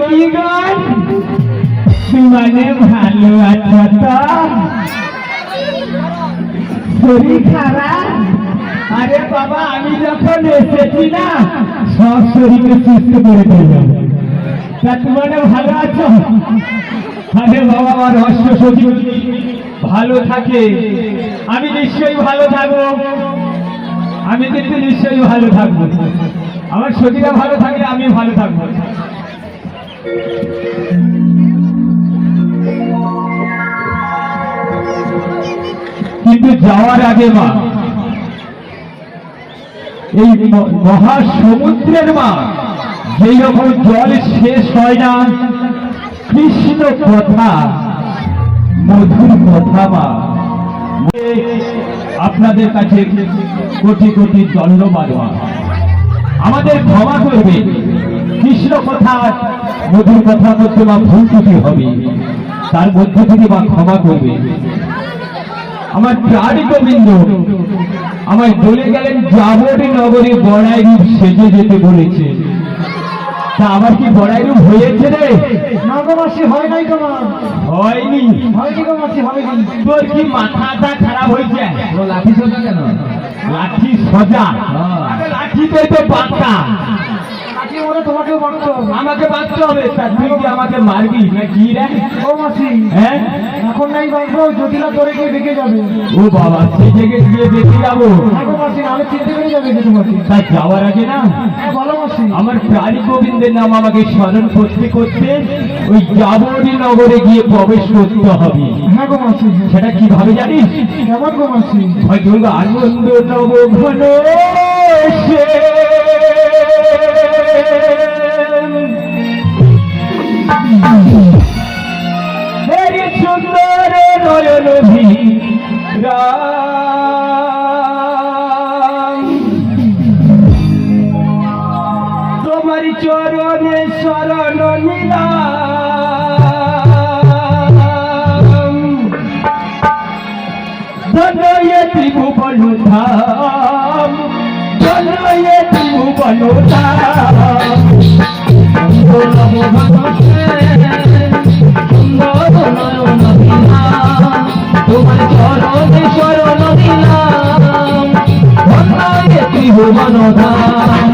কি গান মানে ভালো আছো তো শরীর খারাপ আরে বাবা আমি যখন এসেছি না সব শরীরকে সুস্থ করে দিলাম তা তোমার ভালো আছো আরে বাবা আমার রহস্য সচিব ভালো থাকে আমি নিশ্চয়ই ভালো থাকবো আমি কিন্তু নিশ্চয়ই ভালো থাকবো আমার শরীরটা ভালো থাকলে আমি ভালো থাকবো কিন্তু যাওয়ার আগে মা এই মহাসমুদ্রের মা যেই রকম জল শেষ হয় না কৃষ্ণ কথা মধুর কথা মা আপনাদের কাছে কোটি কোটি ধন্যবাদ মা আমাদের ক্ষমা করবে কৃষ্ণ কথা মধুর কথা মধ্যে মা ভুল ত্রুটি হবে তার মধ্যে থেকে মা ক্ষমা করবে আমার প্রাণী গোবিন্দ আমায় বলে গেলেন যাবরি নগরে বড়াই রূপ সেজে যেতে বলেছে তা আমার কি বড়াই রূপ হয়েছে রে না গো মাসি হয় নাই তোমার হয়নি হয়নি গো মাসি হয়নি তোর কি মাথাটা খারাপ হয়েছে লাঠি সোজা কেন লাঠি সোজা লাঠিতে তো বাঁকা লাঠি মনে তোমাকেও বাঁধতে হবে আমাকে বাঁচতে হবে তা তুই কি আমাকে মারবি না কি রে ও মাসি হ্যাঁ এখন নাই বাঁধবো জটিলা তোরে গিয়ে বেঁকে যাবে ও বাবা সেই জায়গায় গিয়ে দেখে যাবো হ্যাঁ গো মাসি নাহলে চিনতে পেরে যাবে যে তোমাকে তাই যাওয়ার আগে না হ্যাঁ বলো মাসি আমার প্রাণী গোবিন্দের নাম আমাকে স্মরণ করতে করতে ওই যাবরি নগরে গিয়ে প্রবেশ করতে হবে হ্যাঁ গো মাসি সেটা কিভাবে জানিস কেমন গো মাসি হয়তো আনন্দ নব ঘন সুন্দর নয়ন তোমার চরণে শরণ নিলাম ধনয়ে ত্রিভুবন ধাম ধনয়ে ত্রিভুবন ধাম তোমার চরণে শরণ দিলাম ধনয়ে ত্রিভুবন ধাম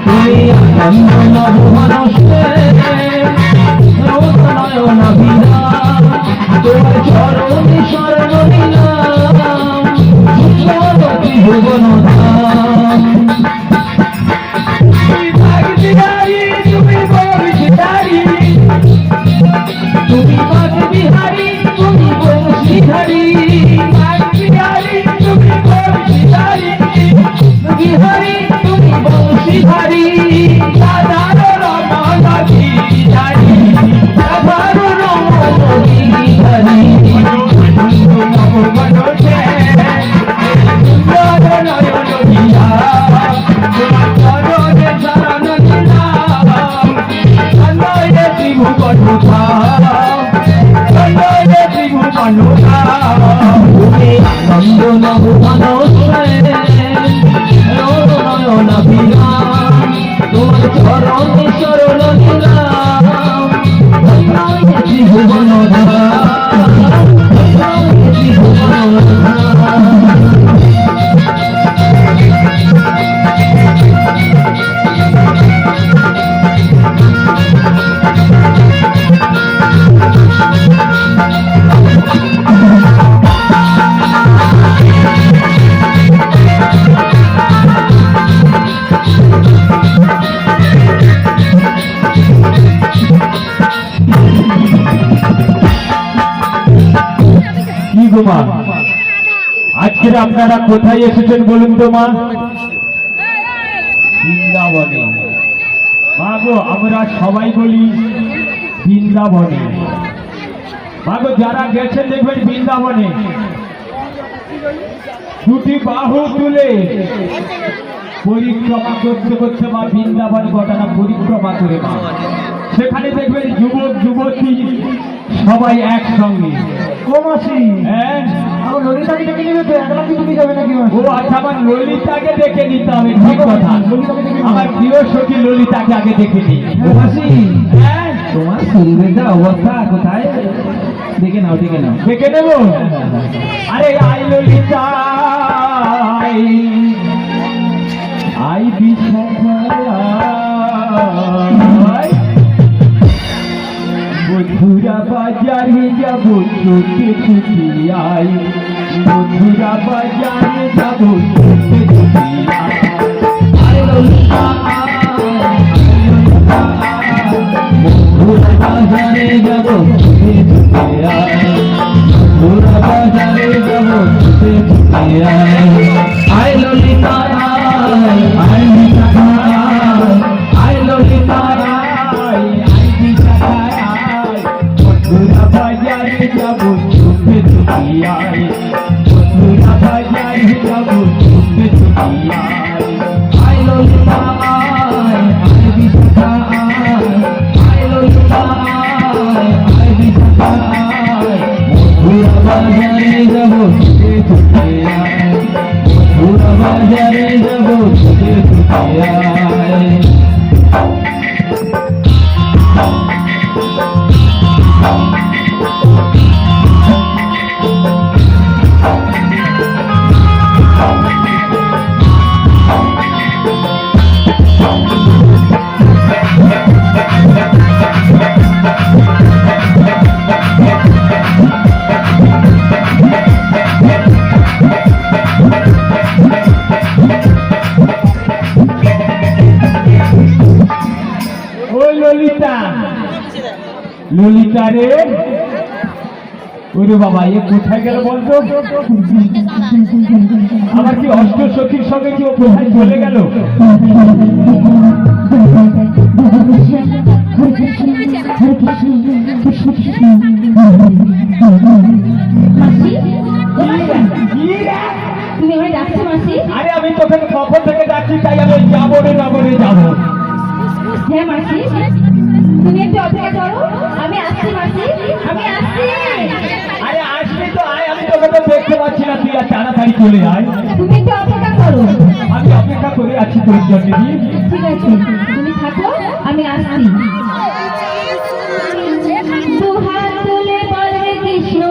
তুমি আনন্দ নভুবন নয়ন বিরাম তোমার চরণে শরণ দিলাম ত্রিভুবন ধাম তুমি বংশীধারী তুমি বিহারী তুমি বংশীধারী তুমি বংশীধারী বিহারী তুমি বংশীধারী সাধারণ রমণগিরিধারী সাধারণ রমণগিরিধারী আনন্দ নভুবন নয়ন বিরাম তোমার চরণে শরণ দিলাম ত্রিভুবন মা আজকের আপনারা কোথায় এসেছেন বলুন তো মা বৃন্দাবনে মা গো আমরা সবাই বলি বৃন্দাবনে মা গো যারা গেছেন দেখবেন বৃন্দাবনে দুটি বাহু তুলে পরিক্রমা করতে করতে মা বৃন্দাবন গোটাটা পরিক্রমা করে মা সেখানে দেখবেন যুবক যুবতী সবাই একসঙ্গে হ্যাঁ আমার ললিতাকে ডেকে নেবে তো একলা কি তুমি যাবে নাকি ও আচ্ছা আমার ললিতাকে দেখে নিতে হবে ঠিক কথা আমার প্রিয় সখী ললিতাকে আগে দেখে নিই মাসি হ্যাঁ তোমার শরীরের যা অবস্থা কোথায় দেখে নাও দেখে নেব। আরে আই ললিতা আই বিছানায় মথুরা বাজারে যাব ছুটে ছুটে আই, মথুরা বাজারে যাব ছুটে ছুটে আই। আই ললিতা মথুরা বাজারে যাব ছুটে ছুটে আই, মথুরা বাজারে যাব ছুটে ছুটে আই। আই ললিতা আই বিছানায়, আই ললিতা আই বিছানায়, মথুরা বাজারে যাব ছুটে ছুটে আই, মথুরা বাজারে যাব ছুটে ছুটে আই। আই ললিতা আই বিছানায়, আই ললিতা আই বিছানায়, মথুরা বাজারে যাব ছুটে ছুটে আই, মথুরা বাজারে যাব ছুটে ছুটে আই। ও ললিতা, ললিতা রে, ওরে বাবা এ কোথায় গেল বলতো? আমার কি অষ্ট সখীর সঙ্গে কি ও কোথায় চলে গেল? তুমি আমায় ডাকছো মাসি? আরে আমি তোকে কখন থেকে ডাকছি, তাই আমি যাবো রে যাবো রে যাবো। হ্যাঁ মাসি, তুমি একটু অপেক্ষা করো, আমি আসছি মাসি, আমি আসছি। আরে আসবি তো আয়, আমি তোকে তো দেখতে পাচ্ছি না, তুই আর তাড়াতাড়ি চলে আয়। তুমি একটু অপেক্ষা করো। আমি অপেক্ষা করে আছি তোর জন্য। ঠিক আছে, তুমি থাকো, আমি আসছি। দুহাত তুলে বলবে কৃষ্ণ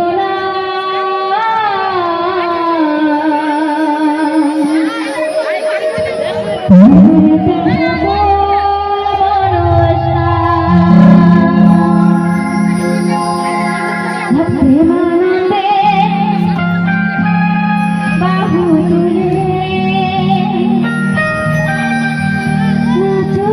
বাহু তুলে নাচো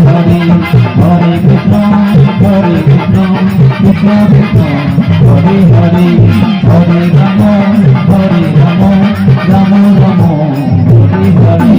হরে হরে কৃষ্ণ কৃষ্ণ কৃষ্ণ হরে হরে হরে রাম রাম রাম হরে হরে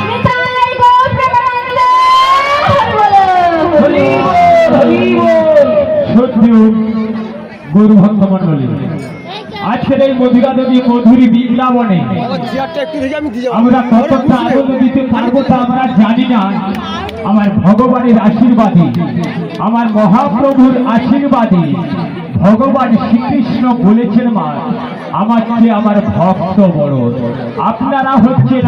নিতাই গৌর হরি হরি হরি হরি গুরু ভক্ত মন্ডলী, আজকের এই মধুরা নদী মধুরী বৃন্দাবনে আমরা কতটা আনন্দ দিতে পারবো তা আমরা জানি না। আমার ভগবানের আশীর্বাদী, আমার মহাপ্রভুর আশীর্বাদী, ভগবান শ্রীকৃষ্ণ বলেছেন মা আমার চেয়ে আমার ভক্ত বড়। আপনারা হচ্ছেন